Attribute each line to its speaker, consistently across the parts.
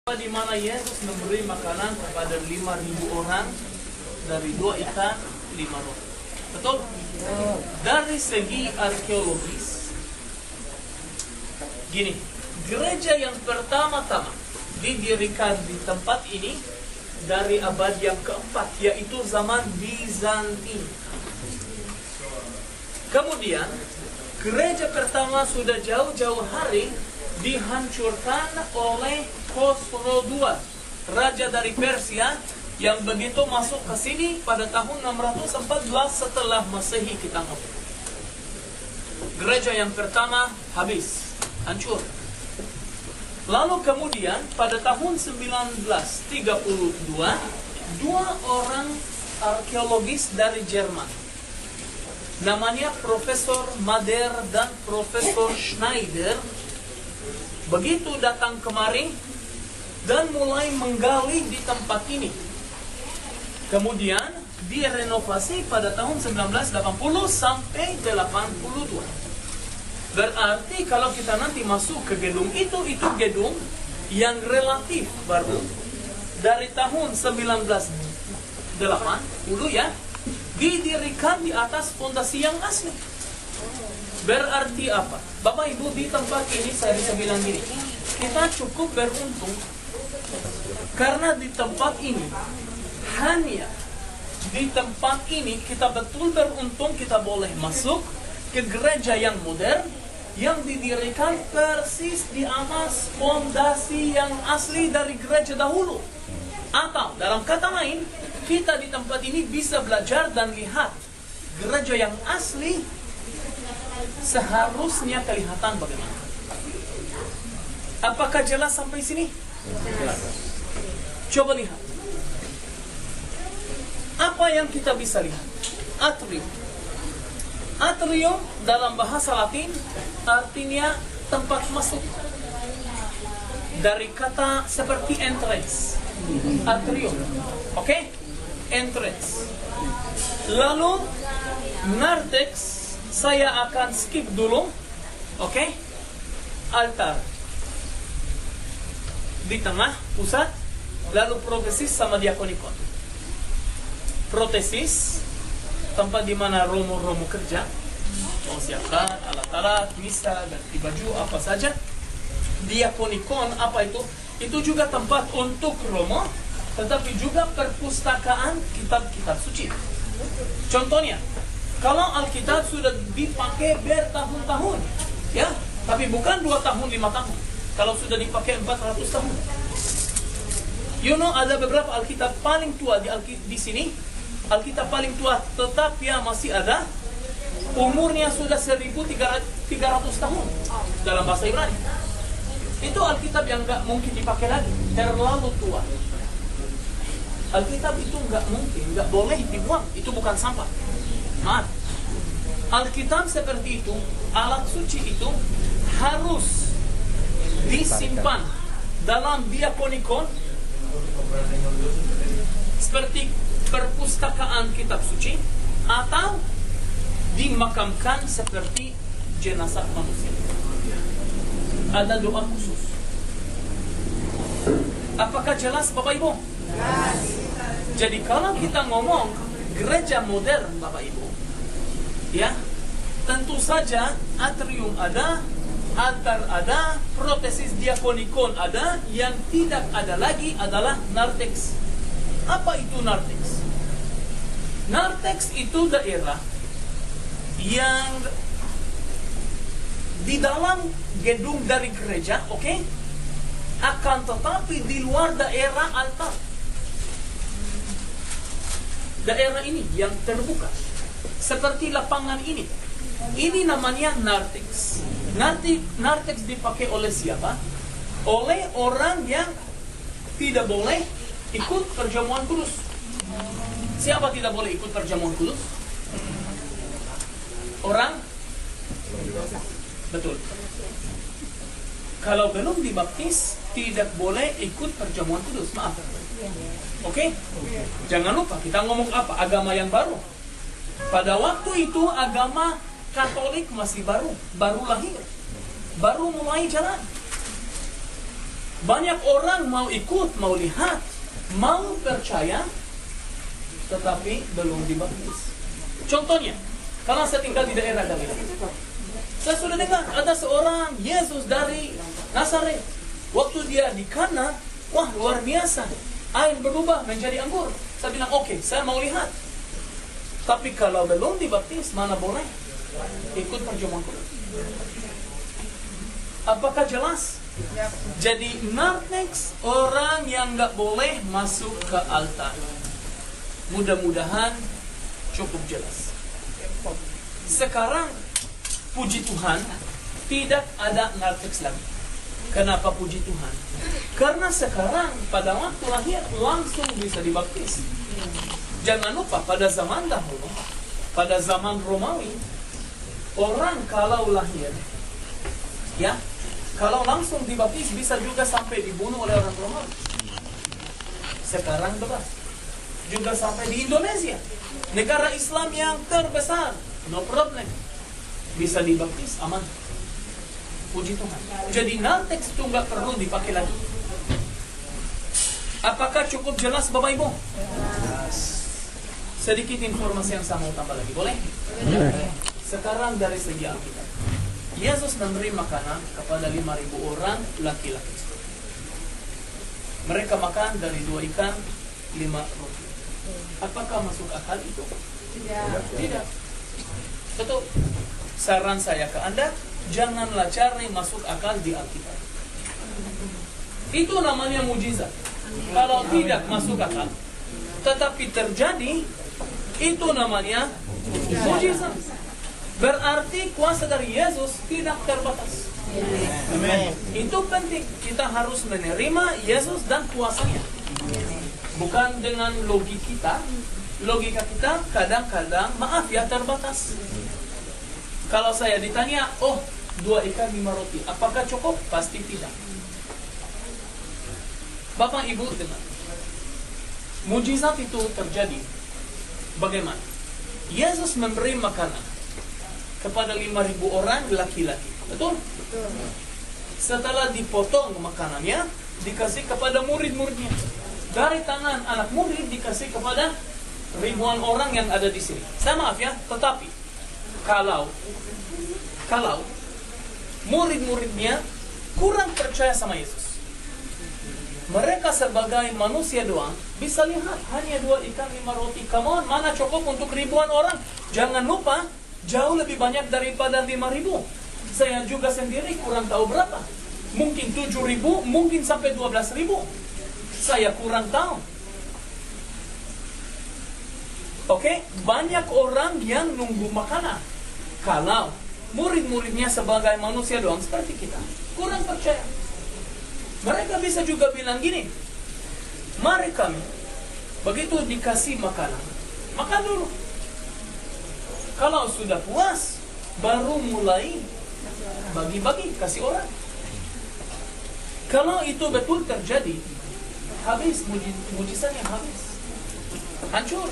Speaker 1: Di mana Yesus memberi makanan kepada 5.000 orang dari 2 ikan 5 roti. Betul? Dari segi arkeologis, gini, gereja yang pertama-tama didirikan di tempat ini dari abad yang keempat, yaitu zaman Bizantin. Kemudian, gereja pertama sudah jauh-jauh hari dihancurkan oleh Khosrow II, raja dari Persia, yang begitu masuk ke sini pada tahun 614 setelah Masehi kita ngomong. Gereja yang pertama habis, hancur. Lalu kemudian pada tahun 1932, 2 orang arkeologis dari Jerman, namanya Profesor Mader dan Profesor Schneider, begitu datang kemari dan mulai menggali di tempat ini. Kemudian direnovasi pada tahun 1980 sampai 82. Berarti kalau kita nanti masuk ke gedung itu gedung yang relatif baru dari tahun 1980 ya, didirikan di atas fondasi yang asli. Berarti apa? Bapak Ibu, di tempat ini saya bisa bilang gini, kita cukup beruntung karena di tempat ini, hanya di tempat ini kita betul beruntung kita boleh masuk ke gereja yang modern yang didirikan persis di atas fondasi yang asli dari gereja dahulu. Atau dalam kata lain, kita di tempat ini bisa belajar dan lihat gereja yang asli seharusnya kelihatan bagaimana. Apakah jelas sampai sini? Coba lihat. Apa yang kita bisa lihat? Atrium. Atrium dalam bahasa Latin artinya tempat masuk. Dari kata seperti entrance. Atrium. Oke? Entrance. Lalu narthex saya akan skip dulu. Oke? Altar. Di tengah, pusat. Lalu protesis sama diakonikon. Protesis, tempat di mana romo-romo kerja, mempersiapkan alat-alat, misa, ganti baju, apa saja. Diakonikon, apa itu? Itu juga tempat untuk romo, tetapi juga perpustakaan kitab-kitab suci. Contohnya, kalau Alkitab sudah dipakai bertahun-tahun, ya, tapi bukan 2 tahun, 5 tahun. Kalau sudah dipakai 400 tahun. You know, ada beberapa Alkitab paling tua di sini. Alkitab paling tua tetap ya masih ada. Umurnya sudah 1.300 tahun dalam bahasa Ibrani. Itu Alkitab yang nggak mungkin dipakai lagi, terlalu tua. Alkitab itu nggak mungkin, nggak boleh dibuang. Itu bukan sampah. Maaf. Alkitab seperti itu, alat suci itu harus disimpan dalam diakonikon seperti perpustakaan kitab suci, atau dimakamkan seperti jenazah manusia. Ada doa khusus. Apakah jelas Bapak Ibu? Jadi kalau kita ngomong gereja modern Bapak Ibu, ya, tentu saja atrium ada, altar ada, protesis diakonikon ada. Yang tidak ada lagi adalah narthex. Apa itu narthex? Narthex itu daerah yang di dalam gedung dari gereja, oke? Akan tetapi di luar daerah altar. Daerah ini yang terbuka, seperti lapangan ini. Ini namanya narthex. Narthex dipakai oleh siapa? Oleh orang yang tidak boleh ikut perjamuan kudus. Siapa tidak boleh ikut perjamuan kudus? Orang? Betul. Kalau belum dibaptis, tidak boleh ikut perjamuan kudus. Maaf. Oke? Jangan lupa, kita ngomong apa? Agama yang baru. Pada waktu itu agama Katolik masih baru lahir, baru mulai jalan. Banyak orang mau ikut, mau lihat, mau percaya, tetapi belum dibaptis. Contohnya, kalau saya tinggal di daerah Galilea, saya sudah dengar ada seorang Yesus dari Nazaret. Waktu dia di Kana, wah luar biasa, air berubah menjadi anggur. Saya bilang oke, saya mau lihat. Tapi kalau belum dibaptis, mana boleh ikut perjamuan kudus? Apakah jelas? Jadi nartex orang yang nggak boleh masuk ke altar. Mudah-mudahan cukup jelas. Sekarang puji Tuhan tidak ada nartex lagi. Kenapa puji Tuhan? Karena sekarang pada waktu lahir langsung bisa dibaptis. Jangan lupa pada zaman dahulu, pada zaman Romawi, orang kalau lahir, ya, kalau langsung dibaptis bisa juga sampai dibunuh oleh orang Romawi. Sekarang bebas. Juga sampai di Indonesia, negara Islam yang terbesar, no problem. Bisa dibaptis, aman. Puji Tuhan. Jadi nartex itu nggak perlu dipakai lagi. Apakah cukup jelas Bapak Ibu? Sedikit informasi yang saya mau tambah lagi, boleh? Sekarang dari segi Alkitab, Yesus memberi makanan kepada 5.000 orang laki-laki. Mereka makan dari 2 ikan, 5 roti. Apakah masuk akal itu? Tidak. Betul. Saran saya ke Anda, janganlah cari masuk akal di Alkitab. Itu namanya mujizat. Kalau tidak masuk akal, tetapi terjadi, itu namanya mujizat. Berarti kuasa dari Yesus tidak terbatas. Amen. Itu penting. Kita harus menerima Yesus dan kuasanya. Bukan dengan logika kita. Logika kita kadang-kadang, maaf ya, terbatas. Kalau saya ditanya, 2 ikan 5 roti, apakah cukup? Pasti tidak. Bapak Ibu dengar. Mujizat itu terjadi. Bagaimana? Yesus memberi makanan kepada 5.000 orang laki-laki. Betul? Setelah dipotong makanannya, dikasih kepada murid-muridnya. Dari tangan anak murid dikasih kepada ribuan orang yang ada di sini. Saya maaf ya, tetapi kalau murid-muridnya kurang percaya sama Yesus, mereka sebagai manusia doang bisa lihat hanya 2 ikan 5 roti. Come on, mana cukup untuk ribuan orang? Jangan lupa, jauh lebih banyak daripada 5.000. Saya juga sendiri kurang tahu berapa. Mungkin 7.000, mungkin sampai 12.000. Saya kurang tahu. Oke, banyak orang yang nunggu makanan. Kalau murid-muridnya sebagai manusia doang seperti kita, kurang percaya. Mereka bisa juga bilang gini, mari kami, begitu dikasih makanan, makan dulu. Kalau sudah puas, baru mulai bagi-bagi, kasih orang. Kalau itu betul terjadi, habis, mujizatnya habis. Hancur.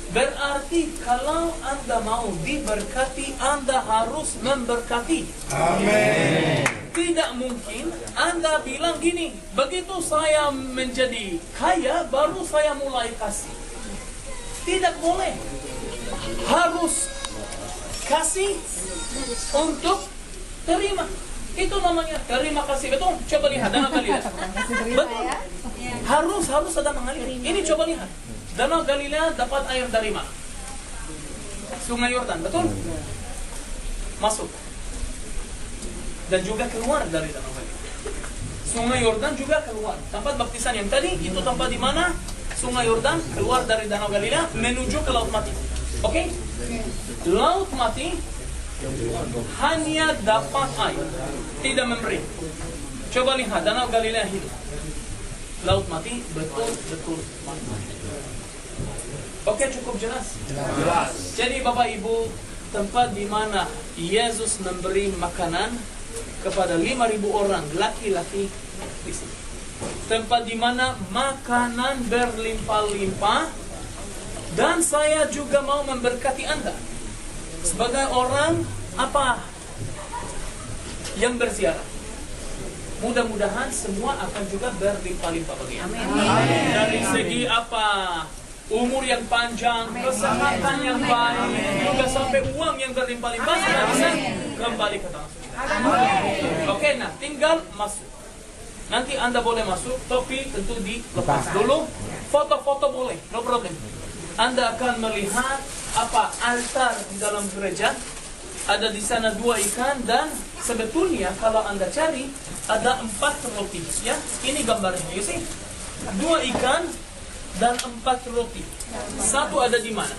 Speaker 1: Berarti kalau Anda mau diberkati, Anda harus memberkati. Amin. Tidak mungkin Anda bilang gini, begitu saya menjadi kaya, baru saya mulai kasih. Tidak boleh. Harus kasih untuk terima. Itu namanya terima kasih. Betul? Coba lihat Danau Galilea. Betul. Harus ada mengalir. Ini coba lihat. Danau Galilea dapat air dari mana? Sungai Yordan, betul? Masuk. Dan juga keluar dari Danau Galilea. Sungai Yordan juga keluar. Tempat baptisan yang tadi, itu tempat di mana Sungai Yordan keluar dari Danau Galilea menuju ke Laut Mati. Oke? Laut Mati hanya dapat air, tidak memberi. Coba lihat, Danau Galilea hidup. Laut Mati betul-betul mati. Oke, cukup jelas? Jelas. Jadi Bapak Ibu, tempat di mana Yesus memberi makanan kepada 5.000 orang laki-laki di sini. Tempat di mana makanan berlimpah-limpah, dan saya juga mau memberkati Anda sebagai orang apa yang berziarah. mudah-mudahan semua akan juga berlimpah-limpah bagi Anda. Dari segi apa? Umur yang panjang, kesehatan yang baik, juga sampai uang yang berlimpah-limpah sudah bisa kembali ke tangan suci. Oke, nah tinggal masuk. Nanti Anda boleh masuk, topi tentu dilepas dulu. Foto-foto boleh, no problem. Anda akan melihat apa altar di dalam gereja. Ada di sana 2 ikan dan sebetulnya kalau Anda cari ada 4 roti. Ya, ini gambarnya. You see? 2 ikan dan 4 roti. Satu ada di mana?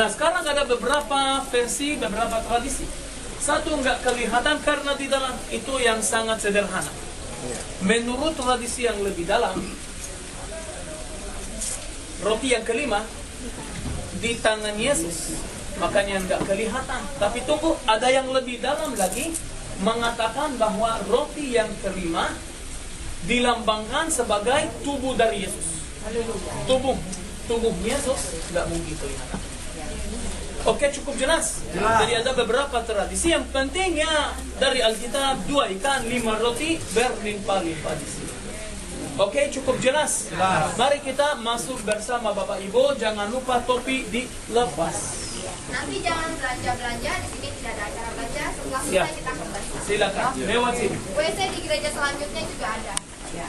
Speaker 1: Nah, sekarang ada beberapa versi, beberapa tradisi. Satu nggak kelihatan karena di dalam itu yang sangat sederhana. Menurut tradisi yang lebih dalam, roti yang kelima di tangan Yesus, makanya nggak kelihatan. Tapi tunggu, ada yang lebih dalam lagi mengatakan bahwa roti yang kelima dilambangkan sebagai tubuh dari Yesus. Tubuh Yesus nggak mungkin kelihatan. Oke, cukup jelas. Jadi ada beberapa tradisi. Yang pentingnya dari Alkitab 2 ikan 5 roti berlimpah-limpah di sini. Oke, cukup jelas. Mari kita masuk bersama Bapak Ibu. Jangan lupa topi dilepas.
Speaker 2: Nanti jangan belanja-belanja, di sini tidak ada acara belanja. Setelah selesai kita kembali.
Speaker 1: Silakan, lewat sini.
Speaker 2: WC di gereja selanjutnya juga ada. Ya.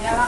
Speaker 2: Ya,